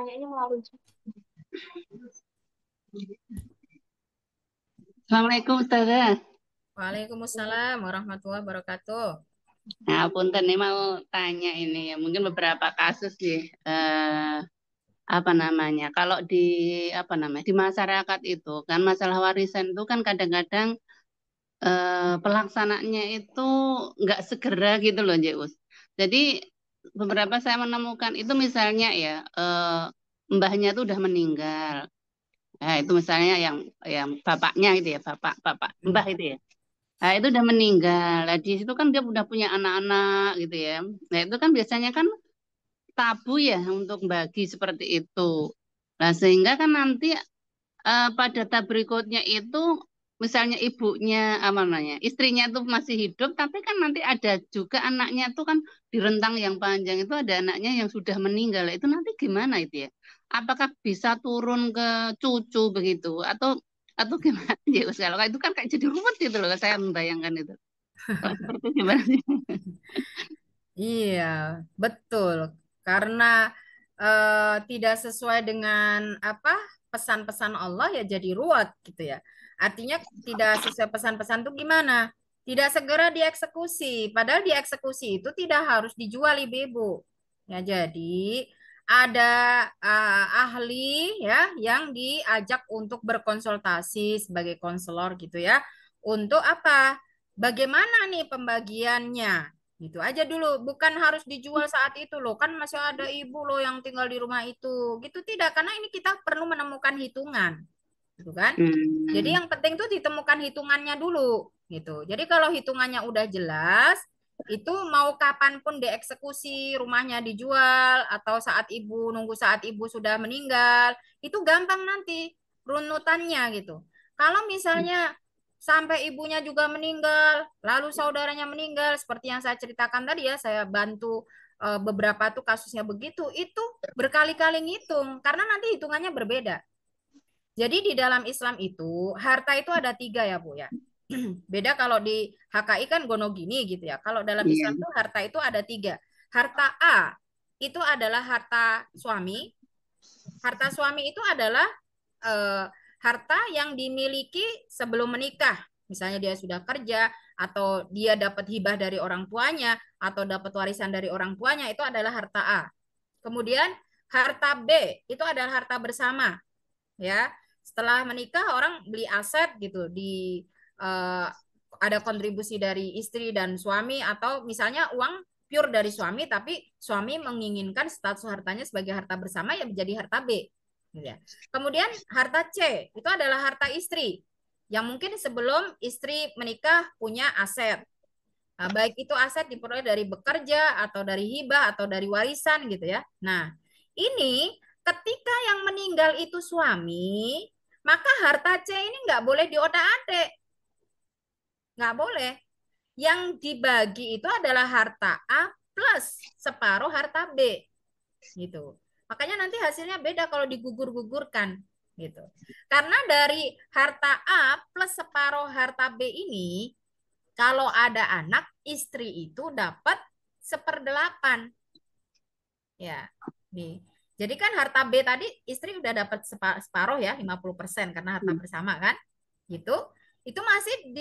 kayaknya melalui. Assalamualaikum Ustazah. Waalaikumsalam warahmatullahi wabarakatuh. Nah, punten nih mau tanya ini ya, mungkin beberapa kasus sih. Apa namanya? Kalau di apa namanya di masyarakat itu kan masalah warisan itu kan kadang-kadang pelaksanaannya itu nggak segera gitu loh, Jeus. Jadi beberapa saya menemukan itu misalnya ya mbahnya itu udah meninggal. Nah, itu misalnya yang bapaknya gitu ya, bapak mbah itu ya. Nah, itu udah meninggal. Nah, di situ kan dia udah punya anak-anak gitu ya. Nah, itu kan biasanya kan tabu ya untuk bagi seperti itu. Nah, sehingga kan nanti pada tahap berikutnya itu misalnya ibunya apa namanya, istrinya itu masih hidup, tapi kan nanti ada juga anaknya tuh kan di rentang yang panjang itu ada anaknya yang sudah meninggal. Itu nanti gimana itu ya? Apakah bisa turun ke cucu begitu atau gimana ya kalau itu kan kayak jadi ruwet gitu loh saya membayangkan itu. Kalau seperti itu gimana sih? Iya, betul. Karena tidak sesuai dengan apa pesan-pesan Allah ya jadi ruwet gitu ya. Artinya tidak sesuai pesan-pesan itu gimana? Tidak segera dieksekusi. Padahal dieksekusi itu tidak harus dijual ibu-ibu. Ya, jadi ada ahli ya yang diajak untuk berkonsultasi sebagai konselor gitu ya. Untuk apa? Bagaimana nih pembagiannya? Gitu aja dulu, bukan harus dijual saat itu loh. Kan masih ada ibu loh yang tinggal di rumah itu. Gitu tidak, karena ini kita perlu menemukan hitungan, gitu kan? Jadi Hmm. yang penting tuh ditemukan hitungannya dulu, gitu. Jadi kalau hitungannya udah jelas, itu mau kapanpun dieksekusi, rumahnya dijual atau saat ibu nunggu saat ibu sudah meninggal, itu gampang nanti runutannya gitu. Kalau misalnya sampai ibunya juga meninggal, lalu saudaranya meninggal, seperti yang saya ceritakan tadi ya, saya bantu beberapa tuh kasusnya begitu, itu berkali-kali ngitung, karena nanti hitungannya berbeda. Jadi di dalam Islam itu, harta itu ada tiga ya Bu ya. Beda kalau di HKI kan gonogini gitu ya. Kalau dalam Islam Iya. tuh harta itu ada tiga. Harta A itu adalah harta suami. Harta suami itu adalah eh, harta yang dimiliki sebelum menikah. Misalnya dia sudah kerja atau dia dapat hibah dari orang tuanya atau dapat warisan dari orang tuanya itu adalah harta A. Kemudian harta B itu adalah harta bersama ya. Setelah menikah orang beli aset gitu di eh, ada kontribusi dari istri dan suami atau misalnya uang pure dari suami tapi suami menginginkan status hartanya sebagai harta bersama ya menjadi harta B gitu ya. Kemudian harta C itu adalah harta istri yang mungkin sebelum istri menikah punya aset. Nah, baik itu aset diperoleh dari bekerja atau dari hibah atau dari warisan gitu ya. Nah, ini ketika yang meninggal itu suami, maka harta C ini nggak boleh diotak-atik, nggak boleh. Yang dibagi itu adalah harta A plus separuh harta B, gitu. Makanya nanti hasilnya beda kalau digugur-gugurkan, gitu. Karena dari harta A plus separuh harta B ini, kalau ada anak, istri itu dapat seperdelapan. Ya, nih. Jadi kan harta B tadi istri udah dapat separuh ya, 50% karena harta bersama kan. Gitu. Itu masih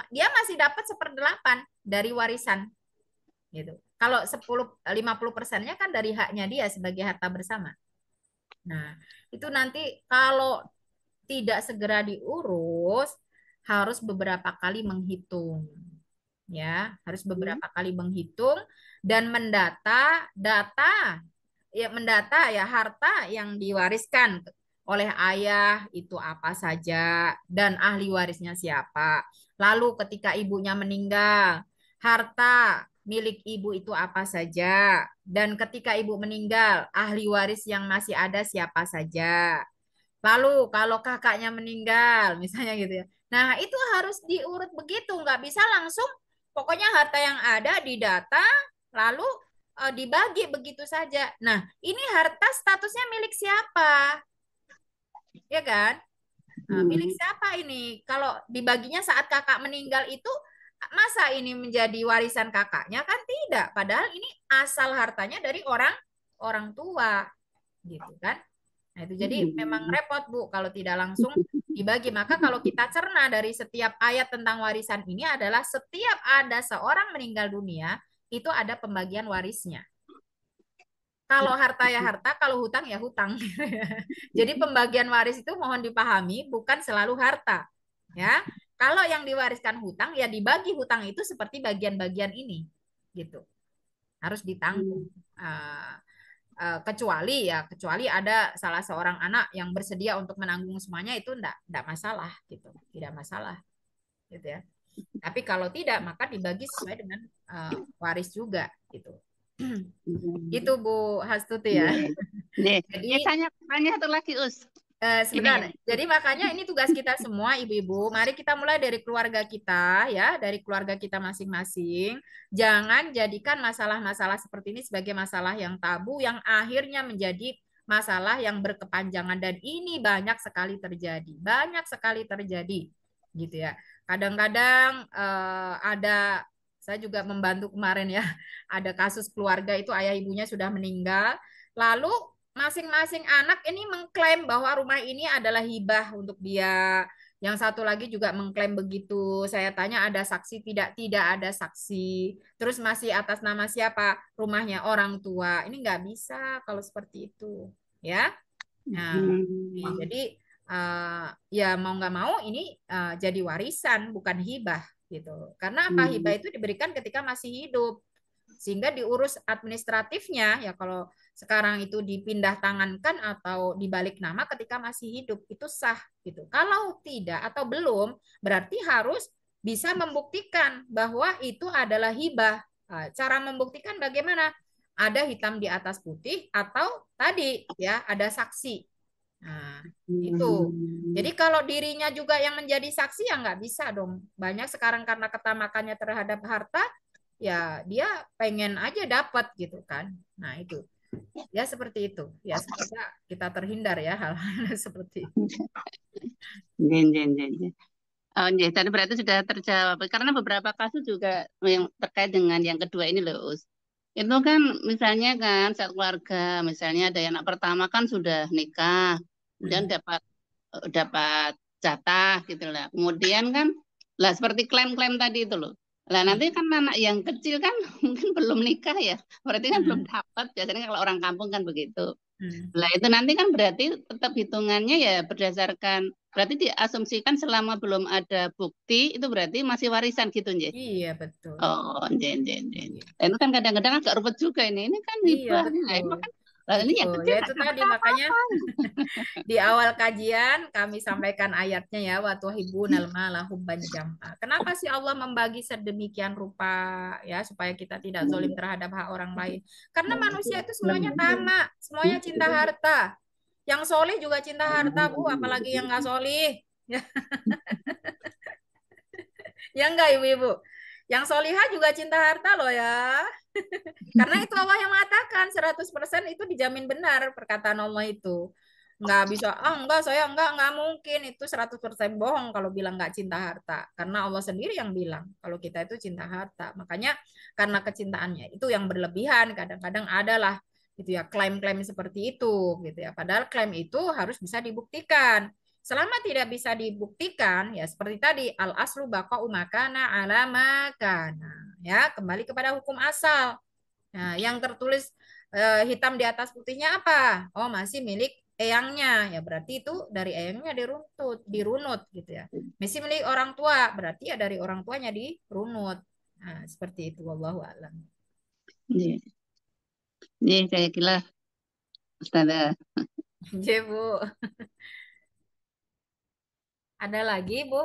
dia masih dapat seperdelapan dari warisan gitu. Kalau 50%-nya kan dari haknya dia sebagai harta bersama. Nah, itu nanti kalau tidak segera diurus harus beberapa kali menghitung. Ya, harus beberapa kali menghitung dan mendata ya harta yang diwariskan oleh ayah itu apa saja dan ahli warisnya siapa. Lalu ketika ibunya meninggal, harta milik ibu itu apa saja dan ketika ibu meninggal, ahli waris yang masih ada siapa saja. Lalu kalau kakaknya meninggal, misalnya gitu ya. Nah, itu harus diurut begitu, nggak bisa langsung pokoknya harta yang ada didata lalu dibagi begitu saja. Nah, ini harta statusnya milik siapa? Ya kan? Nah, milik Hmm. siapa ini? Kalau dibaginya saat kakak meninggal itu masa ini menjadi warisan kakaknya kan tidak. Padahal ini asal hartanya dari orang orang tua gitu kan. Nah, itu jadi memang repot Bu kalau tidak langsung dibagi. Maka kalau kita cerna dari setiap ayat tentang warisan ini adalah setiap ada seorang meninggal dunia, itu ada pembagian warisnya. Kalau harta ya harta, kalau hutang ya hutang. Jadi pembagian waris itu mohon dipahami bukan selalu harta. Ya. Kalau yang diwariskan hutang ya dibagi hutang itu seperti bagian-bagian ini. Gitu. Harus ditanggung. Kecuali ada salah seorang anak yang bersedia untuk menanggung semuanya, itu enggak masalah gitu, tidak masalah gitu ya. Tapi kalau tidak maka dibagi sesuai dengan waris juga gitu. Itu Bu Hastuti ya. Ya, Jadi tanya satu lagi, Us. sebentar. Ini. Jadi makanya ini tugas kita semua ibu-ibu. Mari kita mulai dari keluarga kita ya, dari keluarga kita masing-masing. Jangan jadikan masalah-masalah seperti ini sebagai masalah yang tabu yang akhirnya menjadi masalah yang berkepanjangan dan ini banyak sekali terjadi. Banyak sekali terjadi gitu ya. Kadang-kadang ada saya juga membantu kemarin ya. Ada kasus keluarga itu ayah ibunya sudah meninggal. Lalu masing-masing anak ini mengklaim bahwa rumah ini adalah hibah untuk dia. Yang satu lagi juga mengklaim begitu. Saya tanya ada saksi tidak? Tidak ada saksi. Terus masih atas nama siapa? Rumahnya orang tua. Ini nggak bisa kalau seperti itu. Ya. Nah, jadi ya mau nggak mau ini jadi warisan bukan hibah gitu. Karena apa? Hibah itu diberikan ketika masih hidup sehingga diurus administratifnya ya kalau sekarang itu dipindah tangankan atau dibalik nama ketika masih hidup itu sah gitu. Kalau tidak atau belum berarti harus bisa membuktikan bahwa itu adalah hibah. Cara membuktikan bagaimana? Ada hitam di atas putih atau tadi ya ada saksi. Nah, itu. Jadi kalau dirinya juga yang menjadi saksi ya nggak bisa dong. Banyak sekarang karena ketamakannya terhadap harta, ya dia pengen aja dapat gitu kan. Nah itu. Ya seperti itu. Ya semoga kita terhindar ya hal-hal seperti itu. Jen, jen, jen, jen. Oh, ya, tadi berarti sudah terjawab. Karena beberapa kasus juga yang terkait dengan yang kedua ini loh, Us. Itu kan misalnya kan saat keluarga, misalnya ada yang anak pertama kan sudah nikah, kemudian dapat dapat jatah gitu lah. Kemudian kan lah seperti klaim-klaim tadi itu loh. Lah nanti kan anak yang kecil kan mungkin belum nikah ya. Berarti kan belum dapat. Biasanya kalau orang kampung kan begitu. Lah itu nanti kan berarti tetap hitungannya ya berdasarkan berarti diasumsikan selama belum ada bukti itu berarti masih warisan gitu nje. Iya betul. Oh, nje, nje, nje. Iya, Itu kan kadang-kadang agak ruwet juga ini. Ini kan iya hibah. Nah, betul. itu kan lah, ini Itu yang ya kecil itu nggak dapat tadi makanya apa-apa. di awal kajian kami sampaikan ayatnya ya wa tuhibbunal mala hubban jam'a. Kenapa sih Allah membagi sedemikian rupa ya supaya kita tidak zalim terhadap hak orang lain? Karena manusia itu semuanya tamak, semuanya cinta harta. Yang solih juga cinta harta, Bu, apalagi yang nggak solih. Ya, ya enggak ibu-ibu. Yang solihah juga cinta harta loh ya. Karena itu Allah yang mengatakan 100% itu dijamin benar perkataan Allah itu. Nggak bisa, enggak saya enggak mungkin. Itu 100% bohong kalau bilang nggak cinta harta. Karena Allah sendiri yang bilang kalau kita itu cinta harta. Makanya karena kecintaannya itu yang berlebihan. Kadang-kadang adalah gitu ya klaim-klaim seperti itu gitu ya. Padahal klaim itu harus bisa dibuktikan. Selama tidak bisa dibuktikan ya seperti tadi al aslu baqa'u makana ala makana ya kembali kepada hukum asal. Nah, yang tertulis hitam di atas putihnya apa? Oh, masih milik eyangnya. Ya berarti itu dari eyangnya dirunut gitu ya. Masih milik orang tua, berarti ya dari orang tuanya dirunut. Nah, seperti itu wallahu alam. Iya, iya, saya kira Ustazah. Oke, Bu. Ada lagi, Bu?